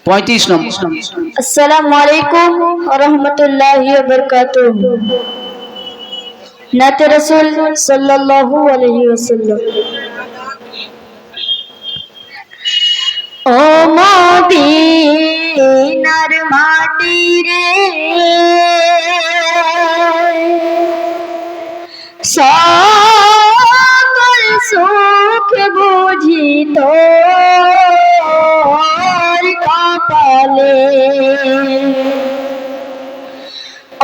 35 নম্বর। আসসালামু আলাইকুম ওয়া রাহমাতুল্লাহি ওয়া বারাকাতুহু। নাতে রাসূল সাল্লাল্লাহু আলাইহি ওয়াসাল্লাম। ও মদিনার মাটি রে, সকল সুখ বুঝি তোর কপালে।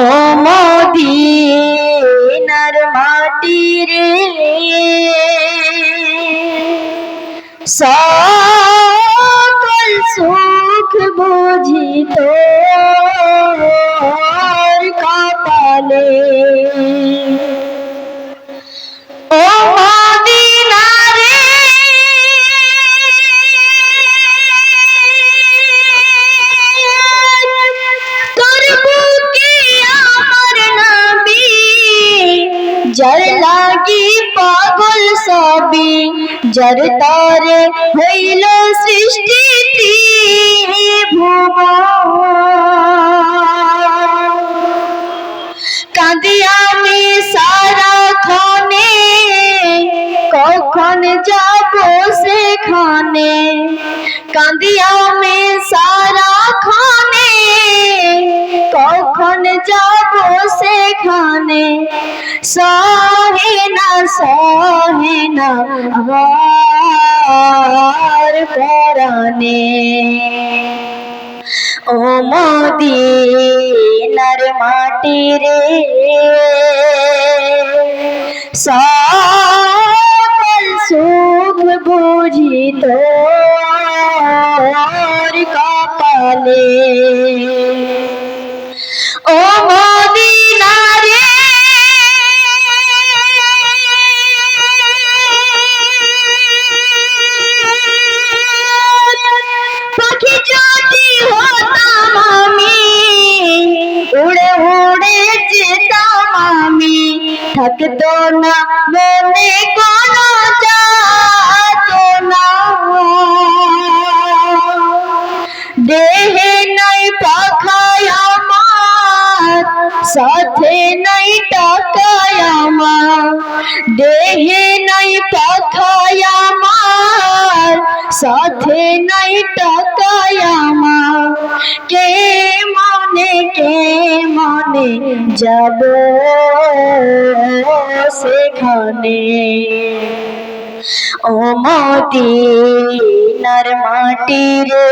ও মদিনার মাটি রে, সকল সুখ বুঝি তোর কপালে। ও মদিনা রে, তোর বুকে আমার নবী, যার লাগি পাগল সবই, যার তারে হইল সৃষ্টি ত্রিভুবন। কাঁদি আমি সারাক্ষণে, কখন যাব সেখানে। কাঁদি আমি সারাক্ষণে, কখন যাব সেখানে। সহে না আমার পরাণে। ও মদিনার মাটি রে, সকল সুখ বুঝি তোর কপালে। ও মদিনা রে, পাখি যদি হতাম আমি, উড়ে উড়ে যেতাম আমি, থাকতো না মনে কোনো যাতনা। দেহে নাই পাখায় আমার, সাথে নাই টাকায় আমার। দেহে নাই পাখায় আমার, সাথে নাই টাকায় আমার। কে মনে যাব সেখানে। ও মদিনার মাটি রে,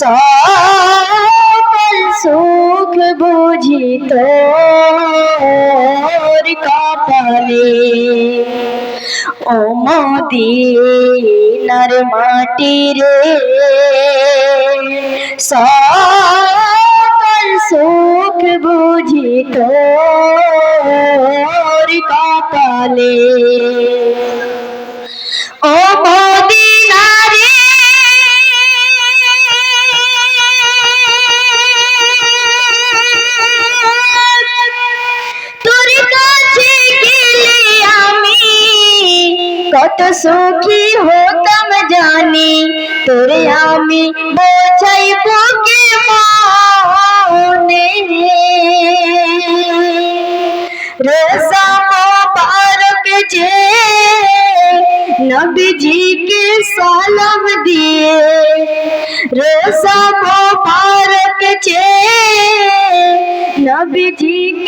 সকল সুখ বুঝি তোর কপালে। ও মদিনার মাটি রে, সকল সুখ বুঝি তোর কপালে। ও মদিনা রে, তোর কাছে গেলে আমি কত সুখী হতাম জানি। তোরে আমি বোঝাইব কে মনে, রোজা মোবারক যে নবীজিকে সালাম দিয়ে। রোজা মোবারক যে নবীজিকে